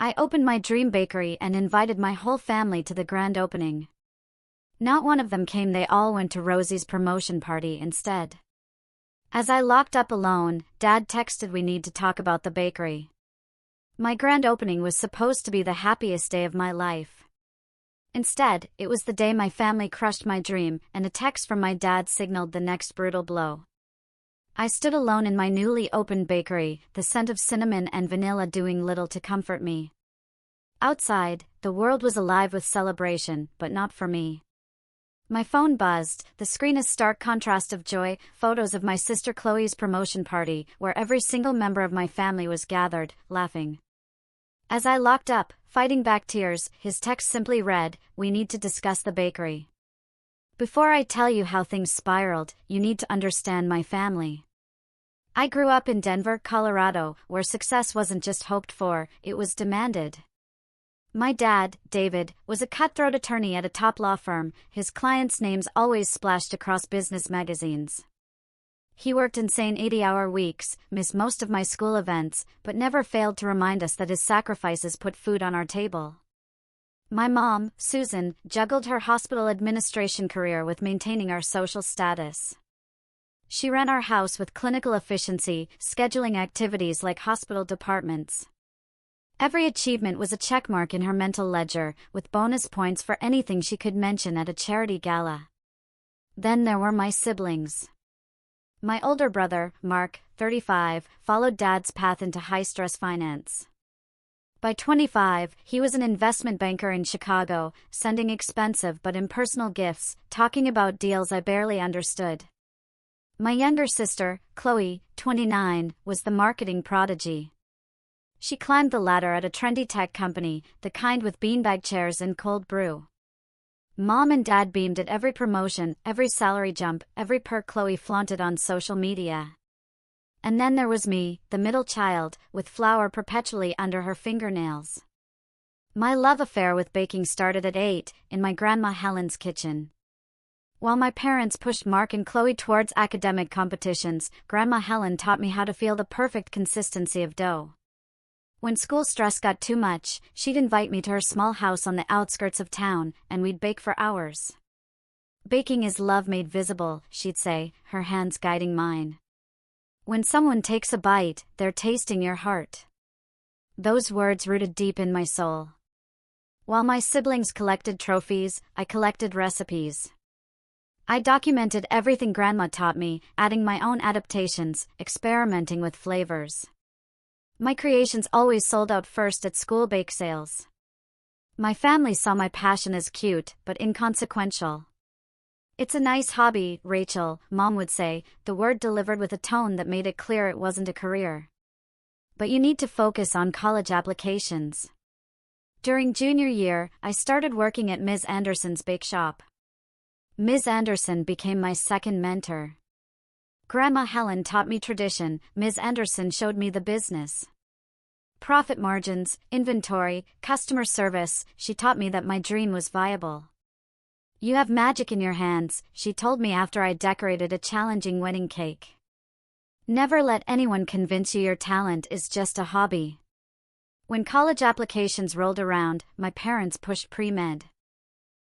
I opened my dream bakery and invited my whole family to the grand opening. Not one of them came, they all went to Rosie's promotion party instead. As I locked up alone, Dad texted, "We need to talk about the bakery." My grand opening was supposed to be the happiest day of my life. Instead, it was the day my family crushed my dream, and a text from my dad signaled the next brutal blow. I stood alone in my newly opened bakery, the scent of cinnamon and vanilla doing little to comfort me. Outside, the world was alive with celebration, but not for me. My phone buzzed, the screen a stark contrast of joy, photos of my sister Chloe's promotion party, where every single member of my family was gathered, laughing. As I locked up, fighting back tears, his text simply read, "We need to discuss the bakery. Before I tell you how things spiraled, you need to understand my family." I grew up in Denver, Colorado, where success wasn't just hoped for, it was demanded. My dad, David, was a cutthroat attorney at a top law firm. His clients' names always splashed across business magazines. He worked insane 80-hour weeks, missed most of my school events, but never failed to remind us that his sacrifices put food on our table. My mom, Susan, juggled her hospital administration career with maintaining our social status. She ran our house with clinical efficiency, scheduling activities like hospital departments. Every achievement was a checkmark in her mental ledger, with bonus points for anything she could mention at a charity gala. Then there were my siblings. My older brother, Mark, 35, followed Dad's path into high-stress finance. By 25, he was an investment banker in Chicago, sending expensive but impersonal gifts, talking about deals I barely understood. My younger sister, Chloe, 29, was the marketing prodigy. She climbed the ladder at a trendy tech company, the kind with beanbag chairs and cold brew. Mom and Dad beamed at every promotion, every salary jump, every perk Chloe flaunted on social media. And then there was me, the middle child, with flour perpetually under her fingernails. My love affair with baking started at 8, in my Grandma Helen's kitchen. While my parents pushed Mark and Chloe towards academic competitions, Grandma Helen taught me how to feel the perfect consistency of dough. When school stress got too much, she'd invite me to her small house on the outskirts of town, and we'd bake for hours. "Baking is love made visible," she'd say, her hands guiding mine. "When someone takes a bite, they're tasting your heart." Those words rooted deep in my soul. While my siblings collected trophies, I collected recipes. I documented everything Grandma taught me, adding my own adaptations, experimenting with flavors. My creations always sold out first at school bake sales. My family saw my passion as cute, but inconsequential. "It's a nice hobby, Rachel," Mom would say, the word delivered with a tone that made it clear it wasn't a career. "But you need to focus on college applications." During junior year, I started working at Ms. Anderson's bake shop. Ms. Anderson became my second mentor. Grandma Helen taught me tradition, Ms. Anderson showed me the business. Profit margins, inventory, customer service, she taught me that my dream was viable. "You have magic in your hands," she told me after I decorated a challenging wedding cake. "Never let anyone convince you your talent is just a hobby." When college applications rolled around, my parents pushed pre-med.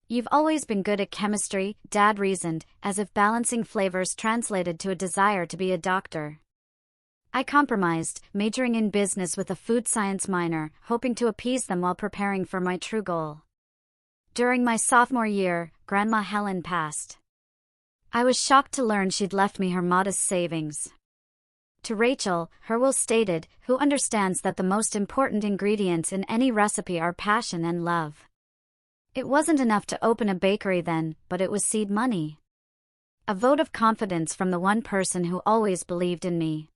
"You've always been good at chemistry," Dad reasoned, as if balancing flavors translated to a desire to be a doctor. I compromised, majoring in business with a food science minor, hoping to appease them while preparing for my true goal. During my sophomore year, Grandma Helen passed. I was shocked to learn she'd left me her modest savings. To Rachel, her will stated, "Who understands that the most important ingredients in any recipe are passion and love?" It wasn't enough to open a bakery then, but it was seed money. A vote of confidence from the one person who always believed in me.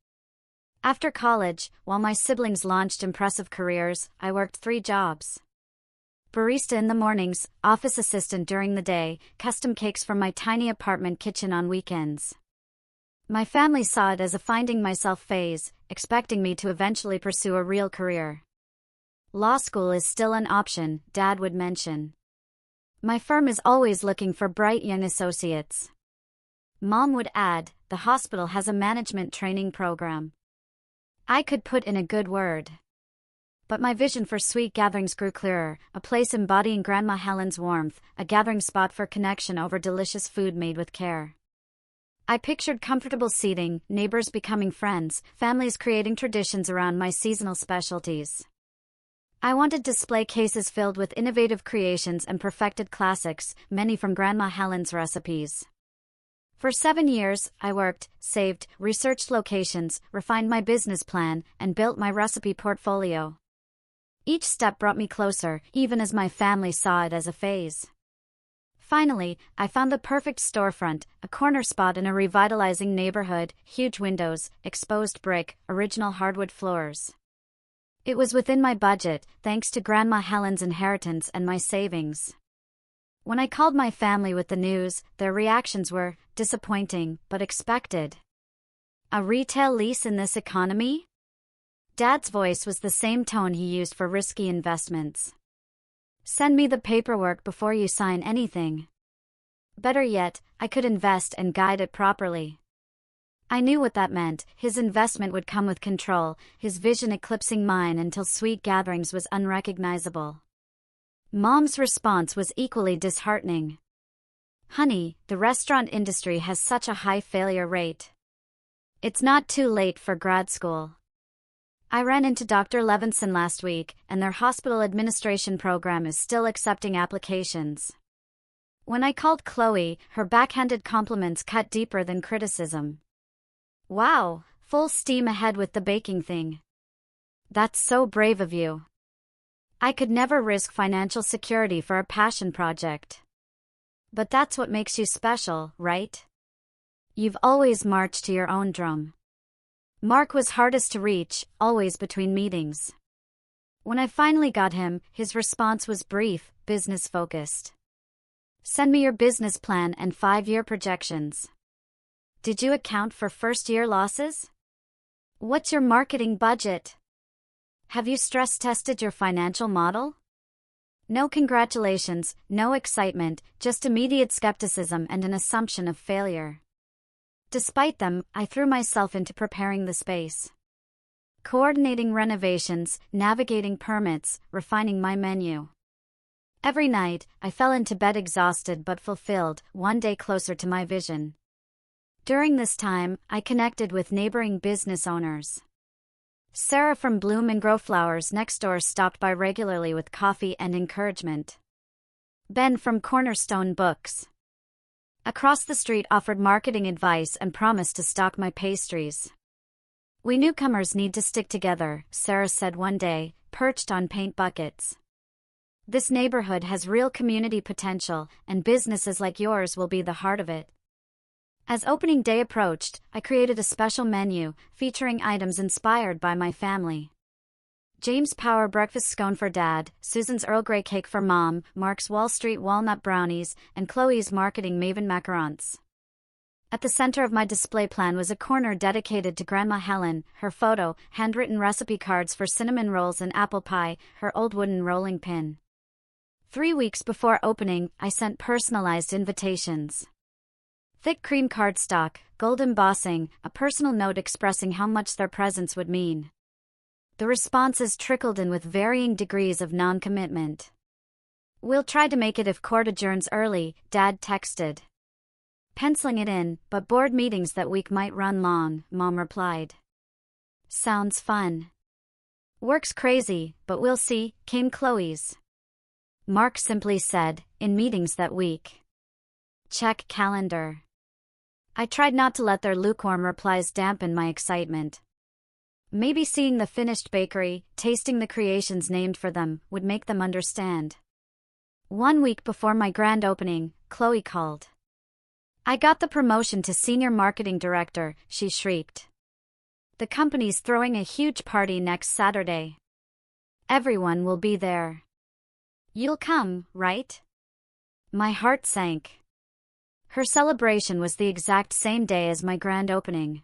After college, while my siblings launched impressive careers, I worked 3 jobs. Barista in the mornings, office assistant during the day, custom cakes from my tiny apartment kitchen on weekends. My family saw it as a finding myself phase, expecting me to eventually pursue a real career. "Law school is still an option," Dad would mention. "My firm is always looking for bright young associates." Mom would add, "The hospital has a management training program." I could put in a good word. But my vision for sweet gatherings grew clearer, a place embodying Grandma Helen's warmth, a gathering spot for connection over delicious food made with care. I pictured comfortable seating, neighbors becoming friends, families creating traditions around my seasonal specialties. I wanted display cases filled with innovative creations and perfected classics, many from Grandma Helen's recipes. For 7 years, I worked, saved, researched locations, refined my business plan, and built my recipe portfolio. Each step brought me closer, even as my family saw it as a phase. Finally, I found the perfect storefront, a corner spot in a revitalizing neighborhood, huge windows, exposed brick, original hardwood floors. It was within my budget, thanks to Grandma Helen's inheritance and my savings. When I called my family with the news, their reactions were disappointing, but expected. A retail lease in this economy? Dad's voice was the same tone he used for risky investments. Send me the paperwork before you sign anything. Better yet, I could invest and guide it properly. I knew what that meant. His investment would come with control, his vision eclipsing mine until Sweet Gatherings was unrecognizable. Mom's response was equally disheartening. Honey, the restaurant industry has such a high failure rate. It's not too late for grad school. I ran into Dr. Levinson last week, and their hospital administration program is still accepting applications. When I called Chloe, her backhanded compliments cut deeper than criticism. Wow, full steam ahead with the baking thing. That's so brave of you. I could never risk financial security for a passion project. But that's what makes you special, right? You've always marched to your own drum. Mark was hardest to reach, always between meetings. When I finally got him, his response was brief, business-focused. Send me your business plan and 5-year projections. Did you account for first-year losses? What's your marketing budget? Have you stress-tested your financial model? No congratulations, no excitement, just immediate skepticism and an assumption of failure. Despite them, I threw myself into preparing the space. Coordinating renovations, navigating permits, refining my menu. Every night, I fell into bed exhausted but fulfilled, one day closer to my vision. During this time, I connected with neighboring business owners. Sarah from Bloom and Grow Flowers next door stopped by regularly with coffee and encouragement. Ben from Cornerstone Books across the street offered marketing advice and promised to stock my pastries. We newcomers need to stick together, Sarah said one day, perched on paint buckets. This neighborhood has real community potential, and businesses like yours will be the heart of it. As opening day approached, I created a special menu, featuring items inspired by my family. James' Power Breakfast Scone for Dad, Susan's Earl Grey Cake for Mom, Mark's Wall Street Walnut Brownies, and Chloe's Marketing Maven Macarons. At the center of my display plan was a corner dedicated to Grandma Helen, her photo, handwritten recipe cards for cinnamon rolls and apple pie, her old wooden rolling pin. 3 weeks before opening, I sent personalized invitations. Thick cream cardstock, gold embossing, a personal note expressing how much their presence would mean. The responses trickled in with varying degrees of non-commitment. We'll try to make it if court adjourns early, Dad texted. Penciling it in, but board meetings that week might run long, Mom replied. Sounds fun. Work's crazy, but we'll see, came Chloe's. Mark simply said, in meetings that week. Check calendar. I tried not to let their lukewarm replies dampen my excitement. Maybe seeing the finished bakery, tasting the creations named for them, would make them understand. 1 week before my grand opening, Chloe called. I got the promotion to senior marketing director, she shrieked. The company's throwing a huge party next Saturday. Everyone will be there. You'll come, right? My heart sank. Her celebration was the exact same day as my grand opening.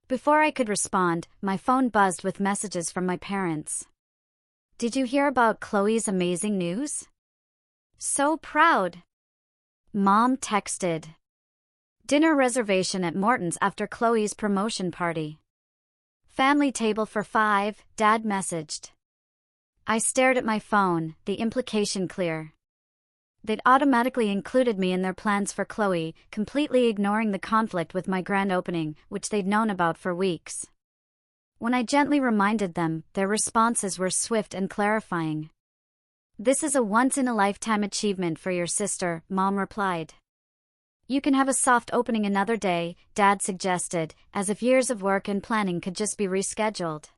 Before I could respond, my phone buzzed with messages from my parents. Did you hear about Chloe's amazing news? So proud. Mom texted. Dinner reservation at Morton's after Chloe's promotion party. Family table for 5, Dad messaged. I stared at my phone, the implication clear. They'd automatically included me in their plans for Chloe, completely ignoring the conflict with my grand opening, which they'd known about for weeks. When I gently reminded them, their responses were swift and clarifying. "This is a once-in-a-lifetime achievement for your sister," Mom replied. "You can have a soft opening another day," Dad suggested, as if years of work and planning could just be rescheduled.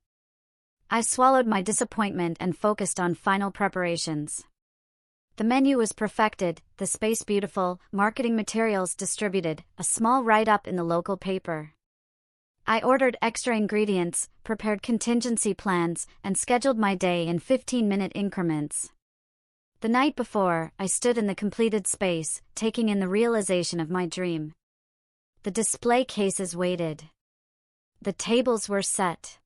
I swallowed my disappointment and focused on final preparations. The menu was perfected, the space beautiful, marketing materials distributed, a small write-up in the local paper. I ordered extra ingredients, prepared contingency plans, and scheduled my day in 15-minute increments. The night before, I stood in the completed space, taking in the realization of my dream. The display cases waited. The tables were set.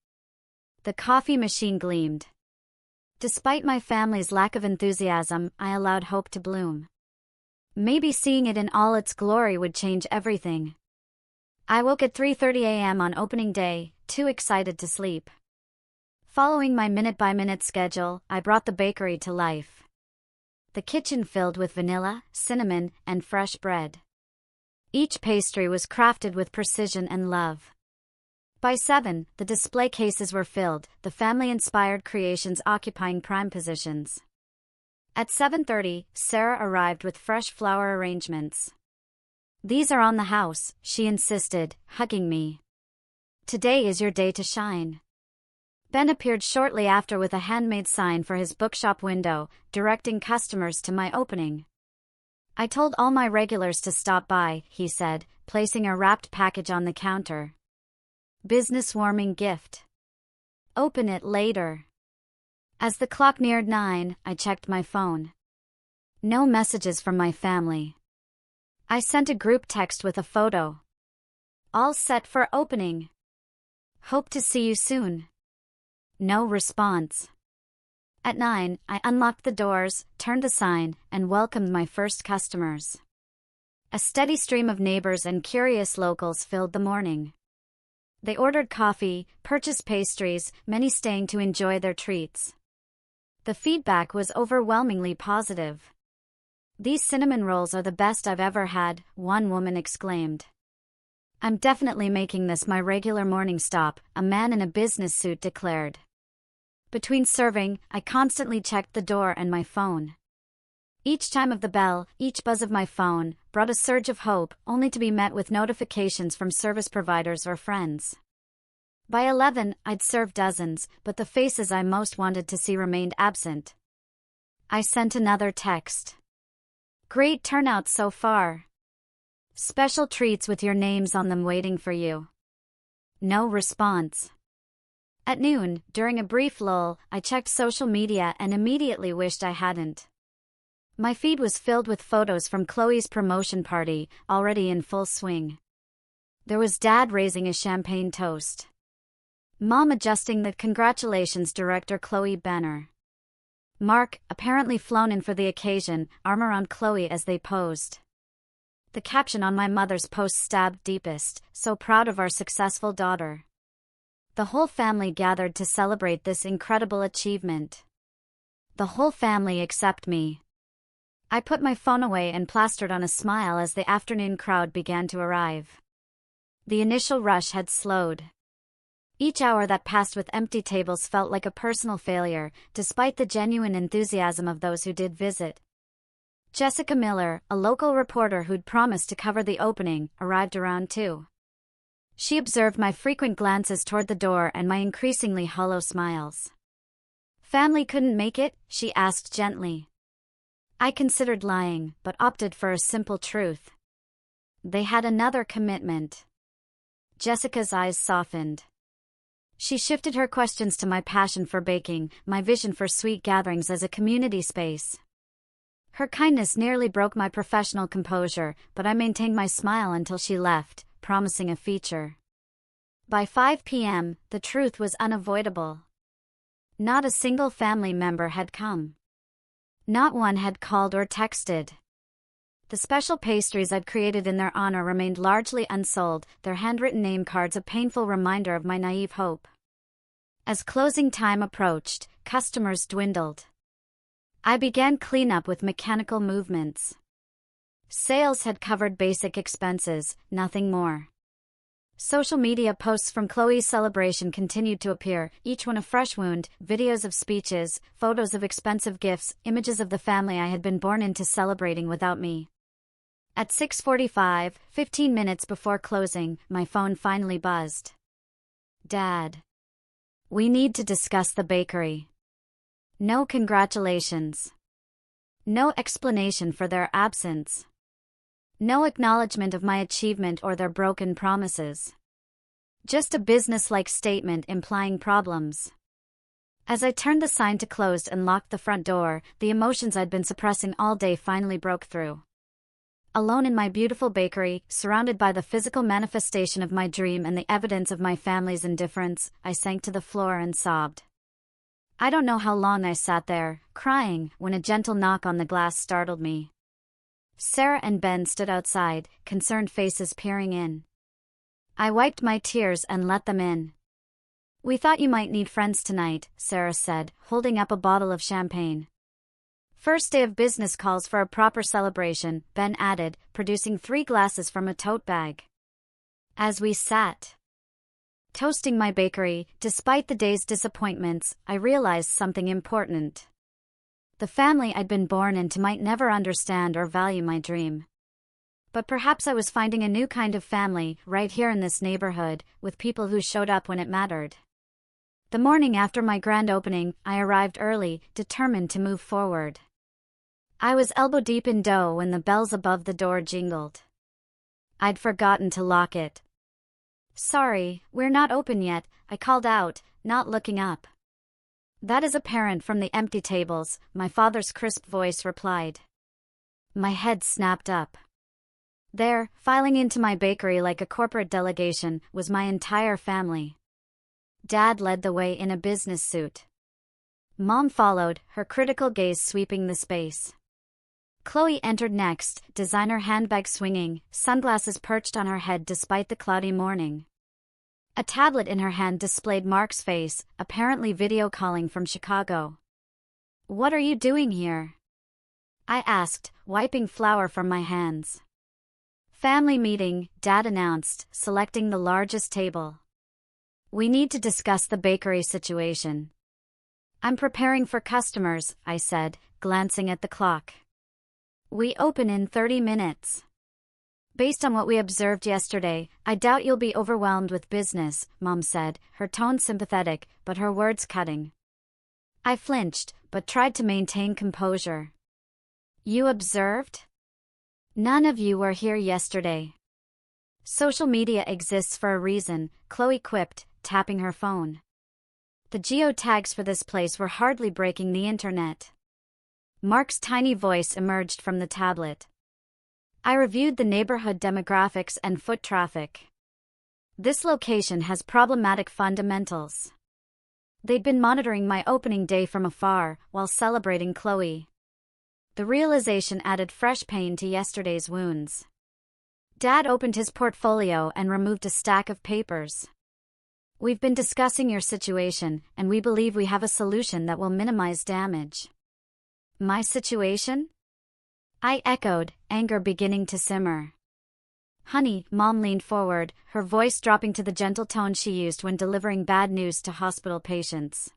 The coffee machine gleamed. Despite my family's lack of enthusiasm, I allowed hope to bloom. Maybe seeing it in all its glory would change everything. I woke at 3:30 a.m. on opening day, too excited to sleep. Following my minute-by-minute schedule, I brought the bakery to life. The kitchen filled with vanilla, cinnamon, and fresh bread. Each pastry was crafted with precision and love. By 7, the display cases were filled, the family-inspired creations occupying prime positions. At 7:30, Sarah arrived with fresh flower arrangements. "These are on the house," she insisted, hugging me. "Today is your day to shine." Ben appeared shortly after with a handmade sign for his bookshop window, directing customers to my opening. "I told all my regulars to stop by," he said, placing a wrapped package on the counter. "Business warming gift. Open it later." As the clock neared 9, I checked my phone. No messages from my family. I sent a group text with a photo. "All set for opening. Hope to see you soon." No response. At 9, I unlocked the doors, turned the sign, and welcomed my first customers. A steady stream of neighbors and curious locals filled the morning. They ordered coffee, purchased pastries, many staying to enjoy their treats. The feedback was overwhelmingly positive. "These cinnamon rolls are the best I've ever had," one woman exclaimed. "I'm definitely making this my regular morning stop," a man in a business suit declared. Between serving, I constantly checked the door and my phone. Each chime of the bell, each buzz of my phone, brought a surge of hope, only to be met with notifications from service providers or friends. By 11, I'd served dozens, but the faces I most wanted to see remained absent. I sent another text. "Great turnout so far. Special treats with your names on them waiting for you." No response. At noon, during a brief lull, I checked social media and immediately wished I hadn't. My feed was filled with photos from Chloe's promotion party, already in full swing. There was Dad raising a champagne toast. Mom adjusting the "Congratulations Director Chloe" banner. Mark, apparently flown in for the occasion, arm around Chloe as they posed. The caption on my mother's post stabbed deepest, "So proud of our successful daughter." The whole family gathered to celebrate this incredible achievement. The whole family except me. I put my phone away and plastered on a smile as the afternoon crowd began to arrive. The initial rush had slowed. Each hour that passed with empty tables felt like a personal failure, despite the genuine enthusiasm of those who did visit. Jessica Miller, a local reporter who'd promised to cover the opening, arrived around 2. She observed my frequent glances toward the door and my increasingly hollow smiles. "Family couldn't make it?" she asked gently. I considered lying, but opted for a simple truth. They had another commitment. Jessica's eyes softened. She shifted her questions to my passion for baking, my vision for sweet gatherings as a community space. Her kindness nearly broke my professional composure, but I maintained my smile until she left, promising a feature. By 5 p.m., the truth was unavoidable. Not a single family member had come. Not one had called or texted. The special pastries I'd created in their honor remained largely unsold, their handwritten name cards a painful reminder of my naive hope. As closing time approached, customers dwindled. I began cleanup with mechanical movements. Sales had covered basic expenses, nothing more. Social media posts from Chloe's celebration continued to appear, each one a fresh wound, videos of speeches, photos of expensive gifts, images of the family I had been born into celebrating without me. At 6:45, 15 minutes before closing, my phone finally buzzed. Dad. We need to discuss the bakery. No congratulations. No explanation for their absence. No acknowledgement of my achievement or their broken promises. Just a business-like statement implying problems. As I turned the sign to closed and locked the front door, the emotions I'd been suppressing all day finally broke through. Alone in my beautiful bakery, surrounded by the physical manifestation of my dream and the evidence of my family's indifference, I sank to the floor and sobbed. I don't know how long I sat there, crying, when a gentle knock on the glass startled me. Sarah and Ben stood outside, concerned faces peering in. I wiped my tears and let them in. We thought you might need friends tonight, Sarah said, holding up a bottle of champagne. First day of business calls for a proper celebration, Ben added, producing 3 glasses from a tote bag. As we sat, toasting my bakery, despite the day's disappointments, I realized something important. The family I'd been born into might never understand or value my dream. But perhaps I was finding a new kind of family, right here in this neighborhood, with people who showed up when it mattered. The morning after my grand opening, I arrived early, determined to move forward. I was elbow-deep in dough when the bells above the door jingled. I'd forgotten to lock it. Sorry, we're not open yet, I called out, not looking up. That is apparent from the empty tables, my father's crisp voice replied. My head snapped up. There, filing into my bakery like a corporate delegation, was my entire family. Dad led the way in a business suit. Mom followed, her critical gaze sweeping the space. Chloe entered next, designer handbag swinging, sunglasses perched on her head despite the cloudy morning. A tablet in her hand displayed Mark's face, apparently video calling from Chicago. What are you doing here? I asked, wiping flour from my hands. Family meeting, Dad announced, selecting the largest table. We need to discuss the bakery situation. I'm preparing for customers, I said, glancing at the clock. We open in 30 minutes. Based on what we observed yesterday, I doubt you'll be overwhelmed with business, Mom said, her tone sympathetic, but her words cutting. I flinched, but tried to maintain composure. You observed? None of you were here yesterday. Social media exists for a reason, Chloe quipped, tapping her phone. The geotags for this place were hardly breaking the internet. Mark's tiny voice emerged from the tablet. I reviewed the neighborhood demographics and foot traffic. This location has problematic fundamentals. They'd been monitoring my opening day from afar, while celebrating Chloe. The realization added fresh pain to yesterday's wounds. Dad opened his portfolio and removed a stack of papers. We've been discussing your situation, and we believe we have a solution that will minimize damage. My situation? I echoed, anger beginning to simmer. Honey, Mom leaned forward, her voice dropping to the gentle tone she used when delivering bad news to hospital patients.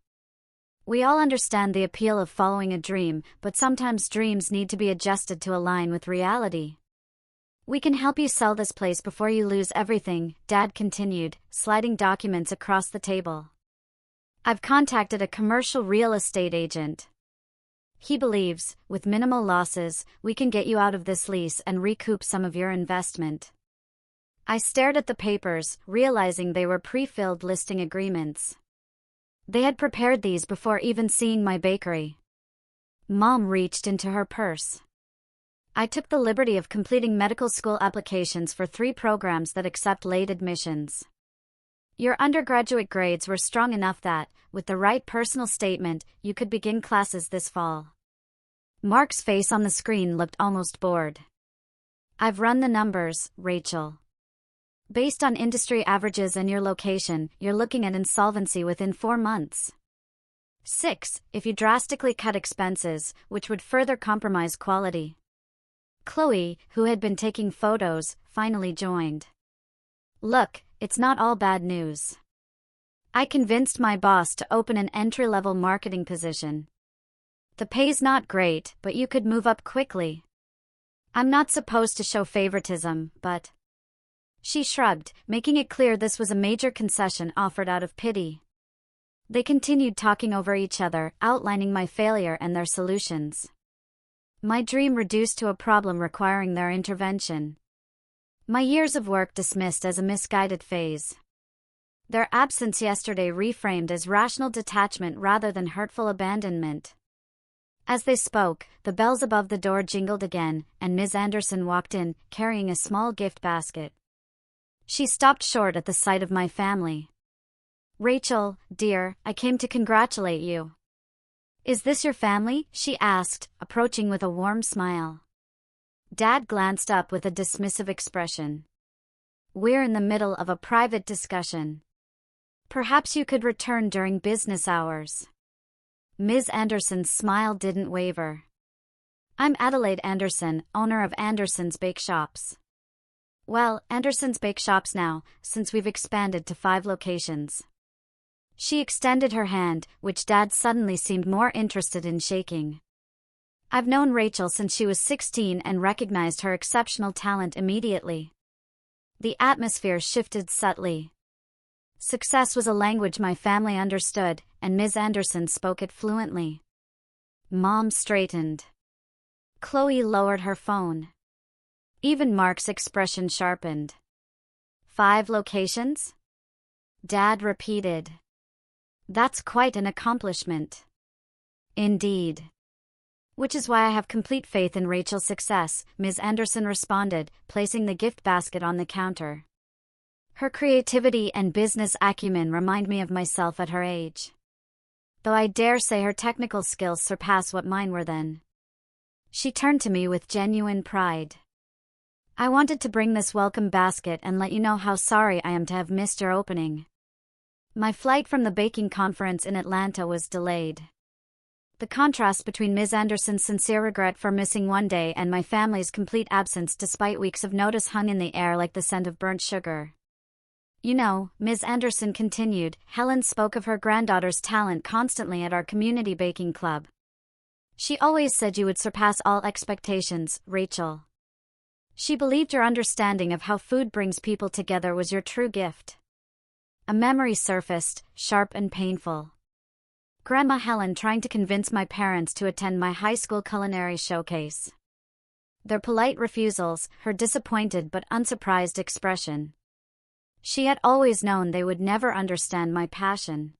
We all understand the appeal of following a dream, but sometimes dreams need to be adjusted to align with reality. We can help you sell this place before you lose everything, Dad continued, sliding documents across the table. I've contacted a commercial real estate agent. He believes, with minimal losses, we can get you out of this lease and recoup some of your investment. I stared at the papers, realizing they were pre-filled listing agreements. They had prepared these before even seeing my bakery. Mom reached into her purse. I took the liberty of completing medical school applications for 3 programs that accept late admissions. Your undergraduate grades were strong enough that, with the right personal statement, you could begin classes this fall. Mark's face on the screen looked almost bored. I've run the numbers, Rachel. Based on industry averages and your location, you're looking at insolvency within 4 months. 6. If you drastically cut expenses, which would further compromise quality. Chloe, who had been taking photos, finally joined. Look, it's not all bad news. I convinced my boss to open an entry-level marketing position. The pay's not great, but you could move up quickly. I'm not supposed to show favoritism, but... She shrugged, making it clear this was a major concession offered out of pity. They continued talking over each other, outlining my failure and their solutions. My dream reduced to a problem requiring their intervention. My years of work dismissed as a misguided phase. Their absence yesterday reframed as rational detachment rather than hurtful abandonment. As they spoke, the bells above the door jingled again, and Ms. Anderson walked in, carrying a small gift basket. She stopped short at the sight of my family. Rachel, dear, I came to congratulate you. Is this your family? She asked, approaching with a warm smile. Dad glanced up with a dismissive expression. We're in the middle of a private discussion. Perhaps you could return during business hours. Ms. Anderson's smile didn't waver. I'm Adelaide Anderson, owner of Anderson's Bake Shops. Well, Anderson's Bake Shops now, since we've expanded to 5 locations. She extended her hand, which Dad suddenly seemed more interested in shaking. I've known Rachel since she was 16 and recognized her exceptional talent immediately. The atmosphere shifted subtly. Success was a language my family understood, and Ms. Anderson spoke it fluently. Mom straightened. Chloe lowered her phone. Even Mark's expression sharpened. 5 locations? Dad repeated. That's quite an accomplishment. Indeed. Which is why I have complete faith in Rachel's success, Ms. Anderson responded, placing the gift basket on the counter. Her creativity and business acumen remind me of myself at her age. Though I dare say her technical skills surpass what mine were then. She turned to me with genuine pride. I wanted to bring this welcome basket and let you know how sorry I am to have missed your opening. My flight from the baking conference in Atlanta was delayed. The contrast between Ms. Anderson's sincere regret for missing one day and my family's complete absence despite weeks of notice hung in the air like the scent of burnt sugar. You know, Ms. Anderson continued, Helen spoke of her granddaughter's talent constantly at our community baking club. She always said you would surpass all expectations, Rachel. She believed your understanding of how food brings people together was your true gift. A memory surfaced, sharp and painful. Grandma Helen trying to convince my parents to attend my high school culinary showcase. Their polite refusals, her disappointed but unsurprised expression. She had always known they would never understand my passion.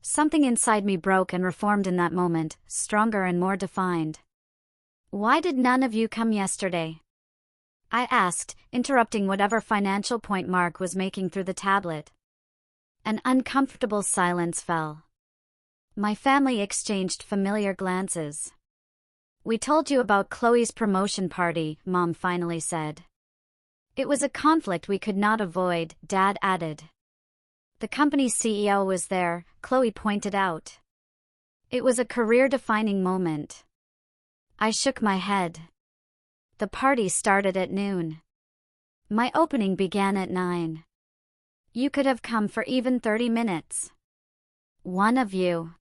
Something inside me broke and reformed in that moment, stronger and more defined. Why did none of you come yesterday? I asked, interrupting whatever financial point Mark was making through the tablet. An uncomfortable silence fell. My family exchanged familiar glances. We told you about Chloe's promotion party, Mom finally said. It was a conflict we could not avoid, Dad added. The company's CEO was there, Chloe pointed out. It was a career-defining moment. I shook my head. The party started at noon. My opening began at 9. You could have come for even 30 minutes. One of you.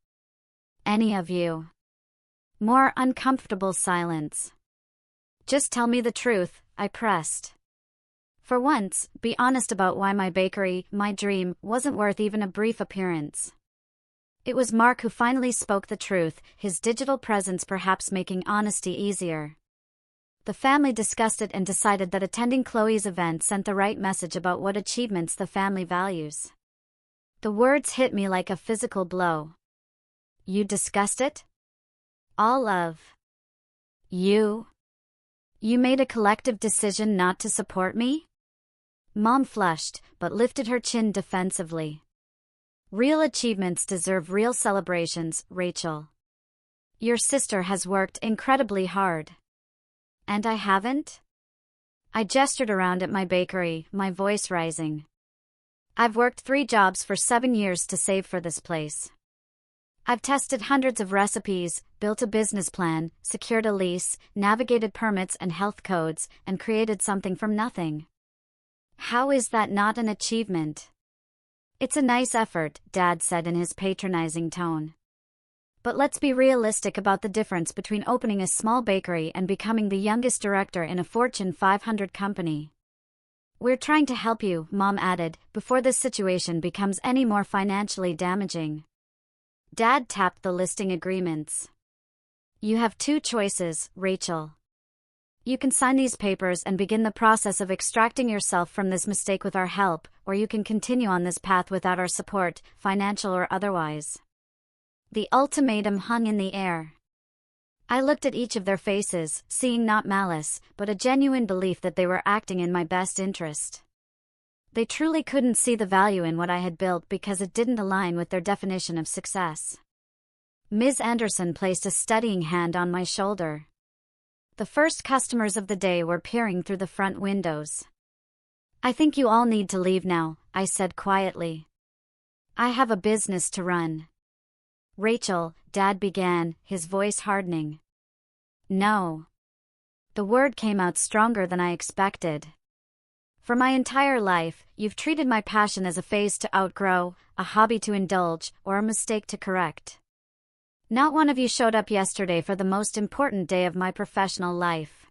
Any of you. More uncomfortable silence. Just tell me the truth, I pressed. For once, be honest about why my bakery, my dream, wasn't worth even a brief appearance. It was Mark who finally spoke the truth, his digital presence perhaps making honesty easier. The family discussed it and decided that attending Chloe's event sent the right message about what achievements the family values. The words hit me like a physical blow. You discussed it? All of you? You made a collective decision not to support me? Mom flushed, but lifted her chin defensively. Real achievements deserve real celebrations, Rachel. Your sister has worked incredibly hard. And I haven't? I gestured around at my bakery, my voice rising. I've worked 3 jobs for 7 years to save for this place. I've tested hundreds of recipes, built a business plan, secured a lease, navigated permits and health codes, and created something from nothing. How is that not an achievement? It's a nice effort, Dad said in his patronizing tone. But let's be realistic about the difference between opening a small bakery and becoming the youngest director in a Fortune 500 company. We're trying to help you, Mom added, before this situation becomes any more financially damaging. Dad tapped the listing agreements. You have two choices, Rachel. You can sign these papers and begin the process of extracting yourself from this mistake with our help, or you can continue on this path without our support, financial or otherwise. The ultimatum hung in the air. I looked at each of their faces, seeing not malice, but a genuine belief that they were acting in my best interest. They truly couldn't see the value in what I had built because it didn't align with their definition of success. Ms. Anderson placed a steadying hand on my shoulder. The first customers of the day were peering through the front windows. I think you all need to leave now, I said quietly. I have a business to run. Rachel, Dad began, his voice hardening. No. The word came out stronger than I expected. For my entire life, you've treated my passion as a phase to outgrow, a hobby to indulge, or a mistake to correct. Not one of you showed up yesterday for the most important day of my professional life.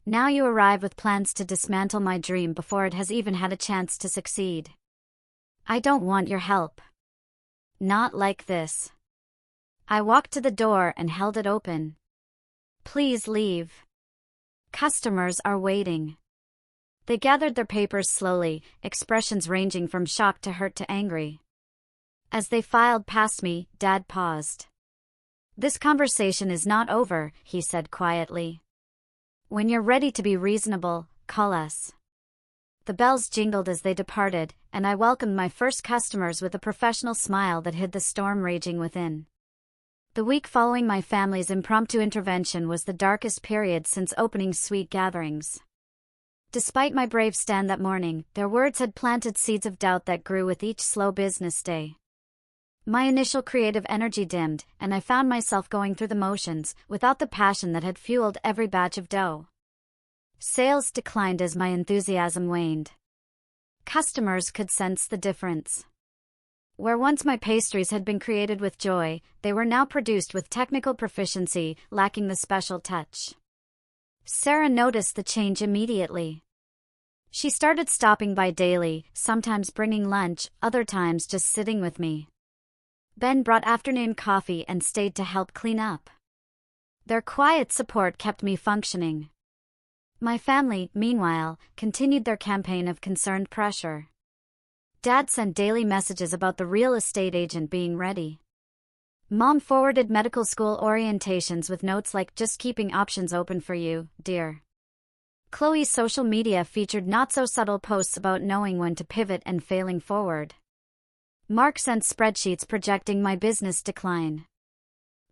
Now you arrive with plans to dismantle my dream before it has even had a chance to succeed. I don't want your help. Not like this. I walked to the door and held it open. Please leave. Customers are waiting. They gathered their papers slowly, expressions ranging from shock to hurt to angry. As they filed past me, Dad paused. This conversation is not over, he said quietly. When you're ready to be reasonable, call us. The bells jingled as they departed, and I welcomed my first customers with a professional smile that hid the storm raging within. The week following my family's impromptu intervention was the darkest period since opening Sweet Gatherings. Despite my brave stand that morning, their words had planted seeds of doubt that grew with each slow business day. My initial creative energy dimmed, and I found myself going through the motions, without the passion that had fueled every batch of dough. Sales declined as my enthusiasm waned. Customers could sense the difference. Where once my pastries had been created with joy, they were now produced with technical proficiency, lacking the special touch. Sarah noticed the change immediately. She started stopping by daily, sometimes bringing lunch, other times just sitting with me. Ben brought afternoon coffee and stayed to help clean up. Their quiet support kept me functioning. My family, meanwhile, continued their campaign of concerned pressure. Dad sent daily messages about the real estate agent being ready. Mom forwarded medical school orientations with notes like "just keeping options open for you, dear." Chloe's social media featured not-so-subtle posts about knowing when to pivot and failing forward. Mark sent spreadsheets projecting my business decline.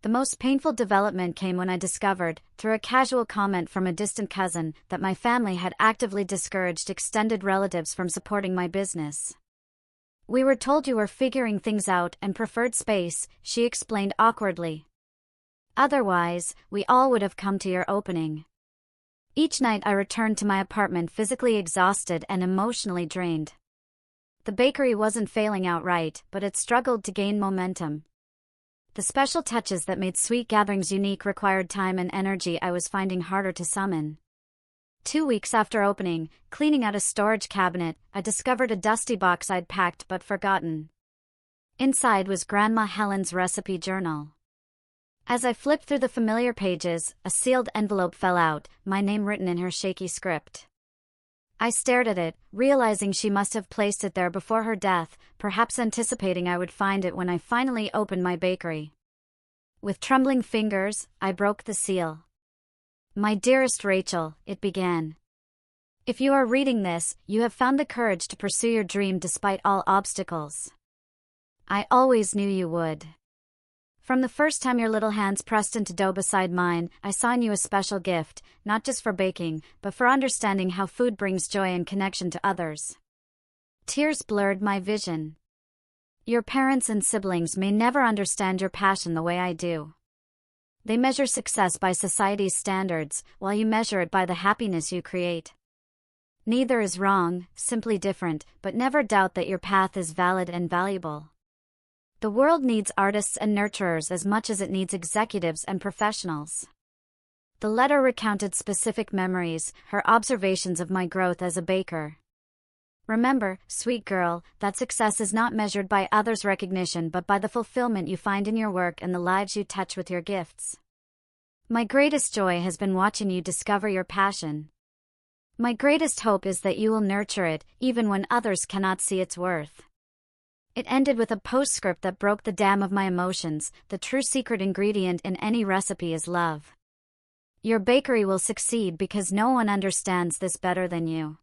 The most painful development came when I discovered, through a casual comment from a distant cousin, that my family had actively discouraged extended relatives from supporting my business. We were told you were figuring things out and preferred space, she explained awkwardly. Otherwise, we all would have come to your opening. Each night I returned to my apartment physically exhausted and emotionally drained. The bakery wasn't failing outright, but it struggled to gain momentum. The special touches that made Sweet Gatherings unique required time and energy I was finding harder to summon. 2 weeks after opening, cleaning out a storage cabinet, I discovered a dusty box I'd packed but forgotten. Inside was Grandma Helen's recipe journal. As I flipped through the familiar pages, a sealed envelope fell out, my name written in her shaky script. I stared at it, realizing she must have placed it there before her death, perhaps anticipating I would find it when I finally opened my bakery. With trembling fingers, I broke the seal. My dearest Rachel, it began. If you are reading this, you have found the courage to pursue your dream despite all obstacles. I always knew you would. From the first time your little hands pressed into dough beside mine, I saw in you a special gift, not just for baking, but for understanding how food brings joy and connection to others. Tears blurred my vision. Your parents and siblings may never understand your passion the way I do. They measure success by society's standards, while you measure it by the happiness you create. Neither is wrong, simply different, but never doubt that your path is valid and valuable. The world needs artists and nurturers as much as it needs executives and professionals. The letter recounted specific memories, her observations of my growth as a baker. Remember, sweet girl, that success is not measured by others' recognition but by the fulfillment you find in your work and the lives you touch with your gifts. My greatest joy has been watching you discover your passion. My greatest hope is that you will nurture it, even when others cannot see its worth. It ended with a postscript that broke the dam of my emotions. The true secret ingredient in any recipe is love. Your bakery will succeed because no one understands this better than you.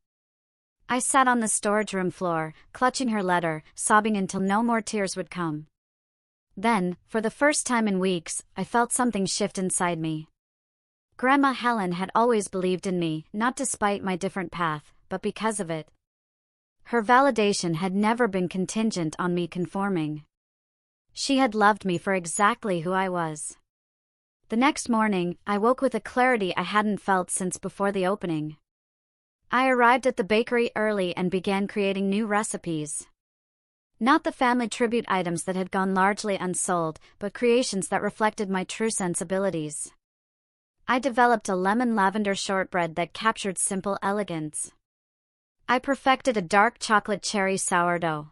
I sat on the storage room floor, clutching her letter, sobbing until no more tears would come. Then, for the first time in weeks, I felt something shift inside me. Grandma Helen had always believed in me, not despite my different path, but because of it. Her validation had never been contingent on me conforming. She had loved me for exactly who I was. The next morning, I woke with a clarity I hadn't felt since before the opening. I arrived at the bakery early and began creating new recipes. Not the family tribute items that had gone largely unsold, but creations that reflected my true sensibilities. I developed a lemon lavender shortbread that captured simple elegance. I perfected a dark chocolate cherry sourdough.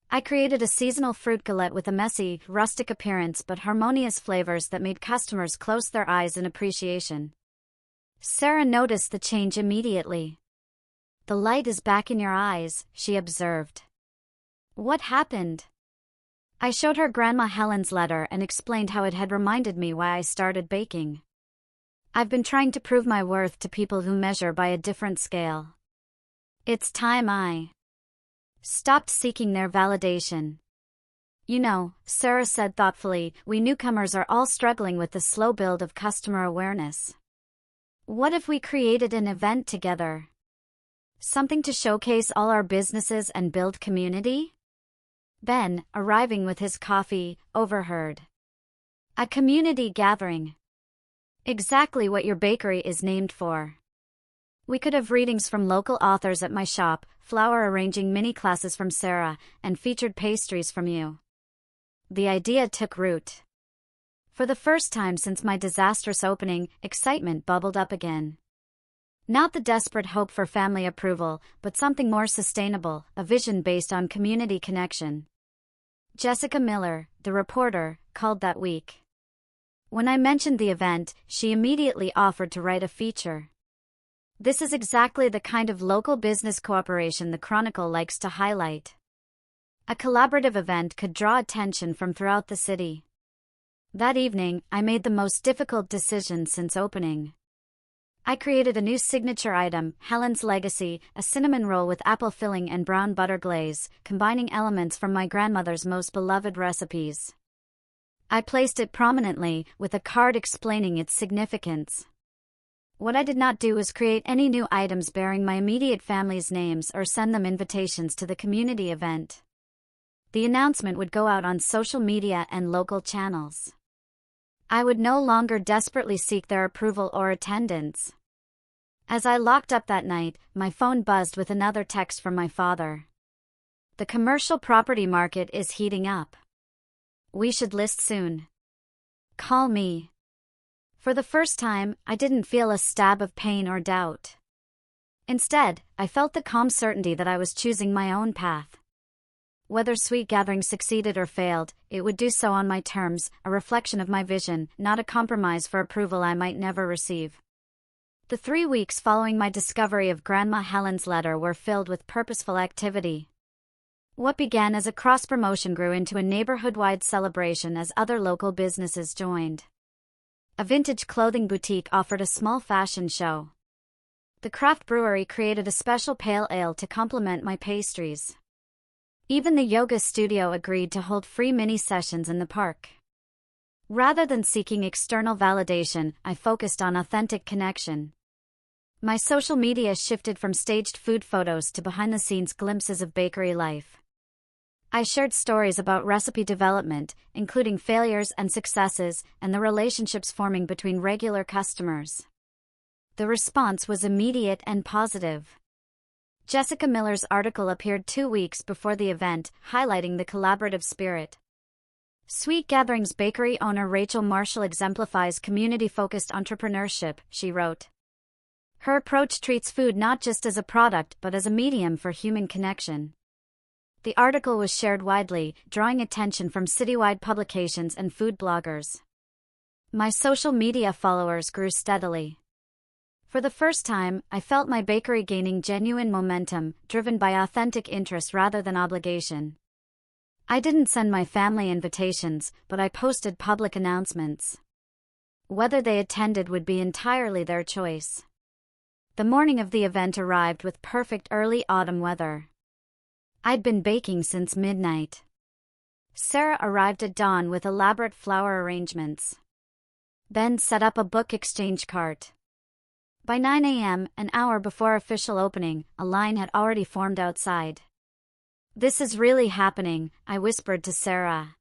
I created a seasonal fruit galette with a messy, rustic appearance but harmonious flavors that made customers close their eyes in appreciation. Sarah noticed the change immediately. "The light is back in your eyes," she observed. "What happened?" I showed her Grandma Helen's letter and explained how it had reminded me why I started baking. "I've been trying to prove my worth to people who measure by a different scale. It's time I stopped seeking their validation." "You know," Sarah said thoughtfully, "we newcomers are all struggling with the slow build of customer awareness. What if we created an event together? Something to showcase all our businesses and build community?" Ben, arriving with his coffee, overheard. "A community gathering. Exactly what your bakery is named for. We could have readings from local authors at my shop, flower arranging mini classes from Sarah, and featured pastries from you." The idea took root. For the first time since my disastrous opening, excitement bubbled up again. Not the desperate hope for family approval, but something more sustainable, a vision based on community connection. Jessica Miller, the reporter, called that week. When I mentioned the event, she immediately offered to write a feature. This is exactly the kind of local business cooperation the Chronicle likes to highlight. A collaborative event could draw attention from throughout the city. That evening, I made the most difficult decision since opening. I created a new signature item, Helen's Legacy, a cinnamon roll with apple filling and brown butter glaze, combining elements from my grandmother's most beloved recipes. I placed it prominently, with a card explaining its significance. What I did not do was create any new items bearing my immediate family's names or send them invitations to the community event. The announcement would go out on social media and local channels. I would no longer desperately seek their approval or attendance. As I locked up that night, my phone buzzed with another text from my father. "The commercial property market is heating up. We should list soon. Call me." For the first time, I didn't feel a stab of pain or doubt. Instead, I felt the calm certainty that I was choosing my own path. Whether Sweet Gathering succeeded or failed, it would do so on my terms, a reflection of my vision, not a compromise for approval I might never receive. The 3 weeks following my discovery of Grandma Helen's letter were filled with purposeful activity. What began as a cross-promotion grew into a neighborhood-wide celebration as other local businesses joined. A vintage clothing boutique offered a small fashion show. The craft brewery created a special pale ale to complement my pastries. Even the yoga studio agreed to hold free mini sessions in the park. Rather than seeking external validation, I focused on authentic connection. My social media shifted from staged food photos to behind-the-scenes glimpses of bakery life. I shared stories about recipe development, including failures and successes, and the relationships forming between regular customers. The response was immediate and positive. Jessica Miller's article appeared 2 weeks before the event, highlighting the collaborative spirit. Sweet Gatherings bakery owner Rachel Marshall exemplifies community-focused entrepreneurship, she wrote. Her approach treats food not just as a product but as a medium for human connection. The article was shared widely, drawing attention from citywide publications and food bloggers. My social media followers grew steadily. For the first time, I felt my bakery gaining genuine momentum, driven by authentic interest rather than obligation. I didn't send my family invitations, but I posted public announcements. Whether they attended would be entirely their choice. The morning of the event arrived with perfect early autumn weather. I'd been baking since midnight. Sarah arrived at dawn with elaborate flower arrangements. Ben set up a book exchange cart. By 9 a.m., an hour before official opening, a line had already formed outside. "This is really happening," I whispered to Sarah.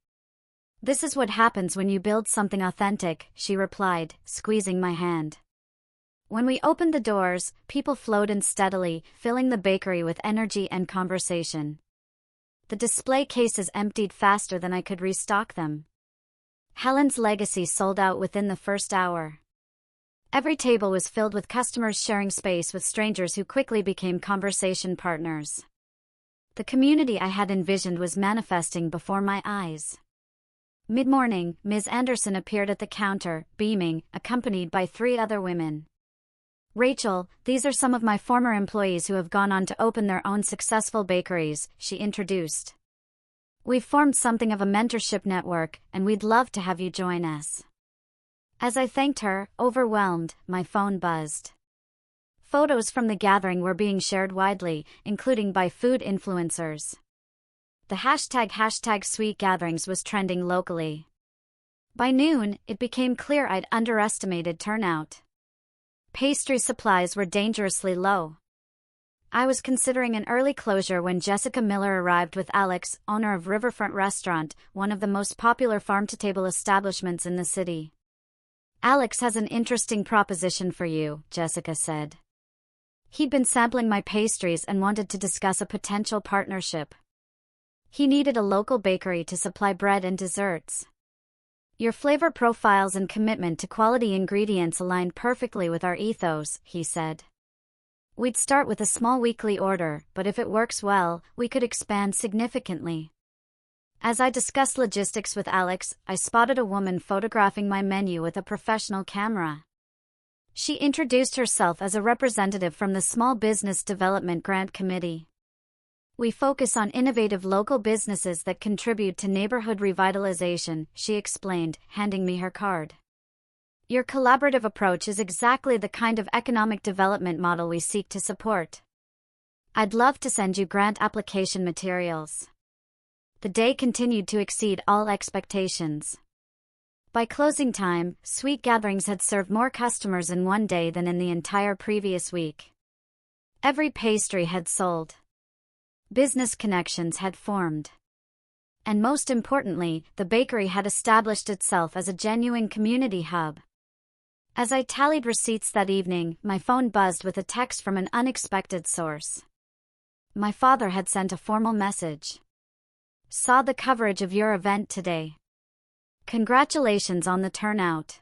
"This is what happens when you build something authentic," she replied, squeezing my hand. When we opened the doors, people flowed in steadily, filling the bakery with energy and conversation. The display cases emptied faster than I could restock them. Helen's Legacy sold out within the first hour. Every table was filled with customers sharing space with strangers who quickly became conversation partners. The community I had envisioned was manifesting before my eyes. Mid-morning, Ms. Anderson appeared at the counter, beaming, accompanied by 3 other women. "Rachel, these are some of my former employees who have gone on to open their own successful bakeries," she introduced. "We've formed something of a mentorship network, and we'd love to have you join us." As I thanked her, overwhelmed, my phone buzzed. Photos from the gathering were being shared widely, including by food influencers. The hashtag Sweet Gatherings was trending locally. By noon, it became clear I'd underestimated turnout. Pastry supplies were dangerously low. I was considering an early closure when Jessica Miller arrived with Alex, owner of Riverfront Restaurant, one of the most popular farm-to-table establishments in the city. "Alex has an interesting proposition for you," Jessica said. He'd been sampling my pastries and wanted to discuss a potential partnership. He needed a local bakery to supply bread and desserts. "Your flavor profiles and commitment to quality ingredients align perfectly with our ethos," he said. "We'd start with a small weekly order, but if it works well, we could expand significantly." As I discussed logistics with Alex, I spotted a woman photographing my menu with a professional camera. She introduced herself as a representative from the Small Business Development Grant Committee. "We focus on innovative local businesses that contribute to neighborhood revitalization," she explained, handing me her card. "Your collaborative approach is exactly the kind of economic development model we seek to support. I'd love to send you grant application materials." The day continued to exceed all expectations. By closing time, Sweet Gatherings had served more customers in one day than in the entire previous week. Every pastry had sold. Business connections had formed. And most importantly, the bakery had established itself as a genuine community hub. As I tallied receipts that evening, my phone buzzed with a text from an unexpected source. My father had sent a formal message. "Saw the coverage of your event today. Congratulations on the turnout.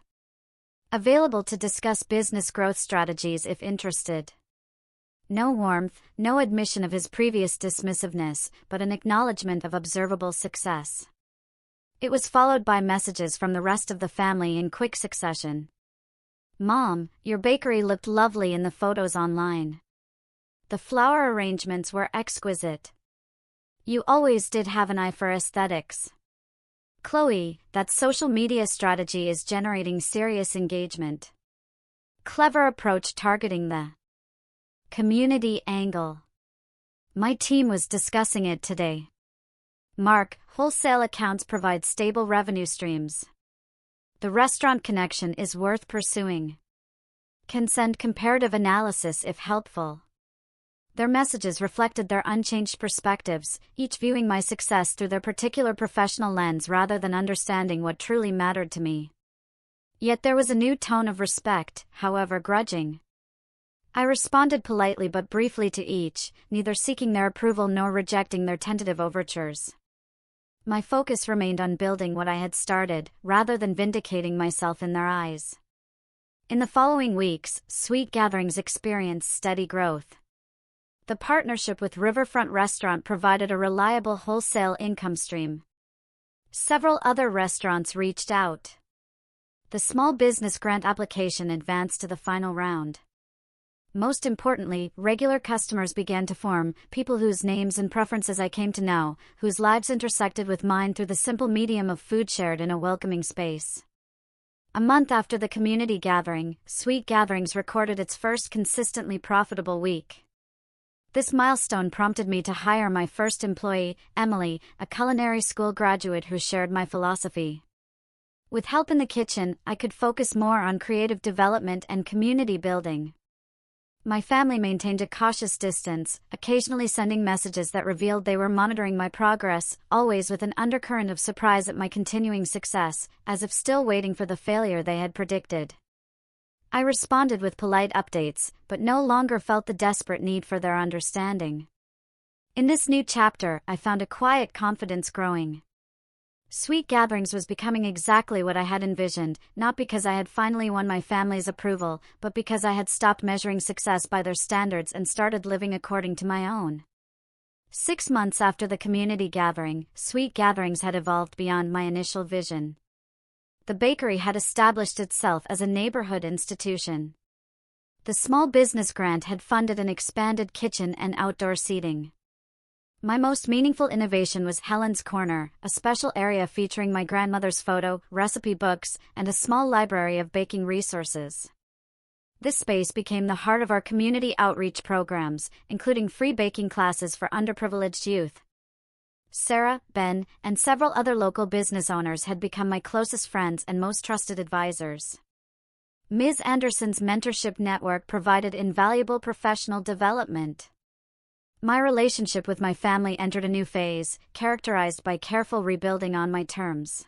Available to discuss business growth strategies if interested." No warmth, no admission of his previous dismissiveness, but an acknowledgement of observable success. It was followed by messages from the rest of the family in quick succession. "Mom, your bakery looked lovely in the photos online. The flower arrangements were exquisite. You always did have an eye for aesthetics. Chloe, that social media strategy is generating serious engagement. Clever approach targeting the community angle. My team was discussing it today. Mark, wholesale accounts provide stable revenue streams. The restaurant connection is worth pursuing. Can send comparative analysis if helpful. Their messages reflected their unchanged perspectives, each viewing my success through their particular professional lens rather than understanding what truly mattered to me. Yet there was a new tone of respect, however grudging. I responded politely but briefly to each, neither seeking their approval nor rejecting their tentative overtures. My focus remained on building what I had started, rather than vindicating myself in their eyes. In the following weeks, Sweet Gatherings experienced steady growth. The partnership with Riverfront Restaurant provided a reliable wholesale income stream. Several other restaurants reached out. The small business grant application advanced to the final round. Most importantly, regular customers began to form, people whose names and preferences I came to know, whose lives intersected with mine through the simple medium of food shared in a welcoming space. A month after the community gathering, Sweet Gatherings recorded its first consistently profitable week. This milestone prompted me to hire my first employee, Emily, a culinary school graduate who shared my philosophy. With help in the kitchen, I could focus more on creative development and community building. My family maintained a cautious distance, occasionally sending messages that revealed they were monitoring my progress, always with an undercurrent of surprise at my continuing success, as if still waiting for the failure they had predicted. I responded with polite updates, but no longer felt the desperate need for their understanding. In this new chapter, I found a quiet confidence growing. Sweet Gatherings was becoming exactly what I had envisioned, not because I had finally won my family's approval, but because I had stopped measuring success by their standards and started living according to my own. 6 months after the community gathering, Sweet Gatherings had evolved beyond my initial vision. The bakery had established itself as a neighborhood institution. The small business grant had funded an expanded kitchen and outdoor seating. My most meaningful innovation was Helen's Corner, a special area featuring my grandmother's photo, recipe books, and a small library of baking resources. This space became the heart of our community outreach programs, including free baking classes for underprivileged youth. Sarah, Ben, and several other local business owners had become my closest friends and most trusted advisors. Ms. Anderson's mentorship network provided invaluable professional development. My relationship with my family entered a new phase, characterized by careful rebuilding on my terms.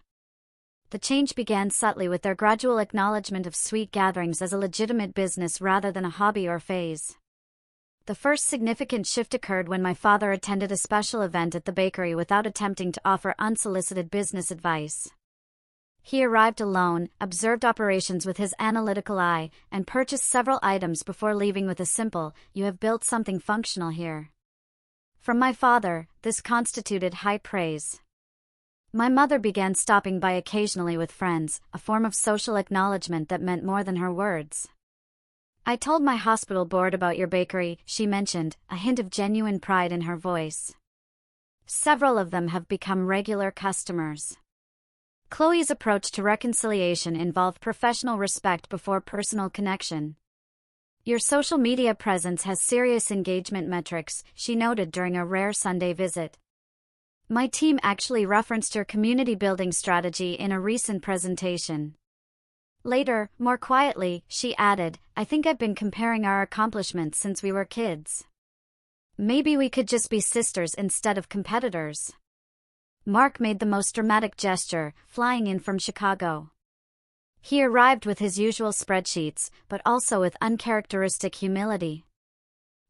The change began subtly with their gradual acknowledgement of Sweet Gatherings as a legitimate business rather than a hobby or phase. The first significant shift occurred when my father attended a special event at the bakery without attempting to offer unsolicited business advice. He arrived alone, observed operations with his analytical eye, and purchased several items before leaving with a simple, "You have built something functional here." From my father, this constituted high praise. My mother began stopping by occasionally with friends, a form of social acknowledgement that meant more than her words. "I told my hospital board about your bakery," she mentioned, a hint of genuine pride in her voice. Several of them have become regular customers. Chloe's approach to reconciliation involved professional respect before personal connection. "Your social media presence has serious engagement metrics," she noted during a rare Sunday visit. "My team actually referenced your community building strategy in a recent presentation." Later, more quietly, she added, "I think I've been comparing our accomplishments since we were kids. Maybe we could just be sisters instead of competitors." Mark made the most dramatic gesture, flying in from Chicago. He arrived with his usual spreadsheets, but also with uncharacteristic humility.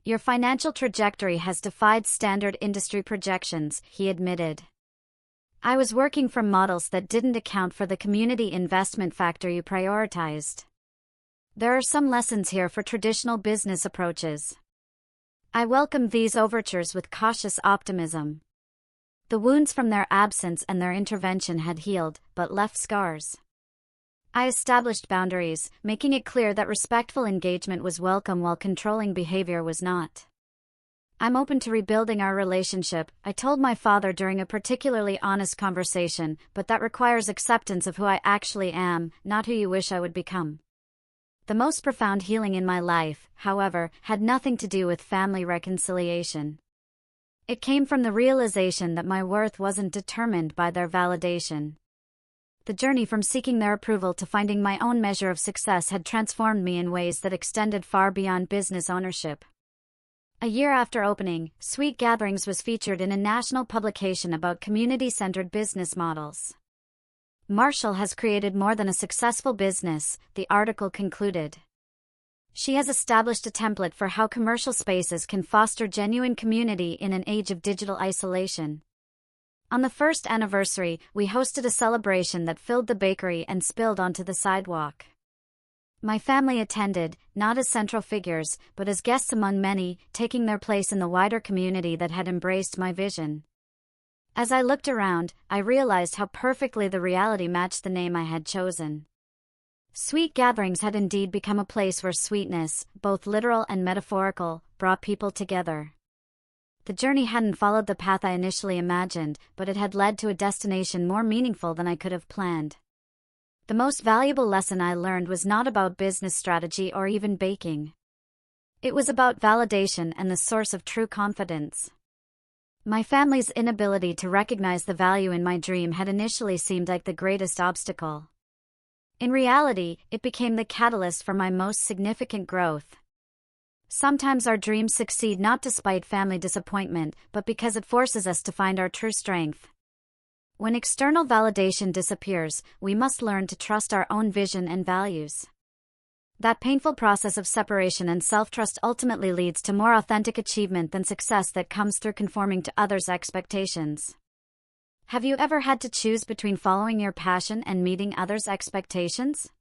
"Your financial trajectory has defied standard industry projections," he admitted. "I was working from models that didn't account for the community investment factor you prioritized. There are some lessons here for traditional business approaches." I welcomed these overtures with cautious optimism. The wounds from their absence and their intervention had healed, but left scars. I established boundaries, making it clear that respectful engagement was welcome while controlling behavior was not. "I'm open to rebuilding our relationship," I told my father during a particularly honest conversation, "but that requires acceptance of who I actually am, not who you wish I would become." The most profound healing in my life, however, had nothing to do with family reconciliation. It came from the realization that my worth wasn't determined by their validation. The journey from seeking their approval to finding my own measure of success had transformed me in ways that extended far beyond business ownership. A year after opening, Sweet Gatherings was featured in a national publication about community-centered business models. Marshall has created more than a successful business, the article concluded. She has established a template for how commercial spaces can foster genuine community in an age of digital isolation. On the first anniversary, we hosted a celebration that filled the bakery and spilled onto the sidewalk. My family attended, not as central figures, but as guests among many, taking their place in the wider community that had embraced my vision. As I looked around, I realized how perfectly the reality matched the name I had chosen. Sweet Gatherings had indeed become a place where sweetness, both literal and metaphorical, brought people together. The journey hadn't followed the path I initially imagined, but it had led to a destination more meaningful than I could have planned. The most valuable lesson I learned was not about business strategy or even baking. It was about validation and the source of true confidence. My family's inability to recognize the value in my dream had initially seemed like the greatest obstacle. In reality, it became the catalyst for my most significant growth. Sometimes our dreams succeed not despite family disappointment, but because it forces us to find our true strength. When external validation disappears, we must learn to trust our own vision and values. That painful process of separation and self-trust ultimately leads to more authentic achievement than success that comes through conforming to others' expectations. Have you ever had to choose between following your passion and meeting others' expectations?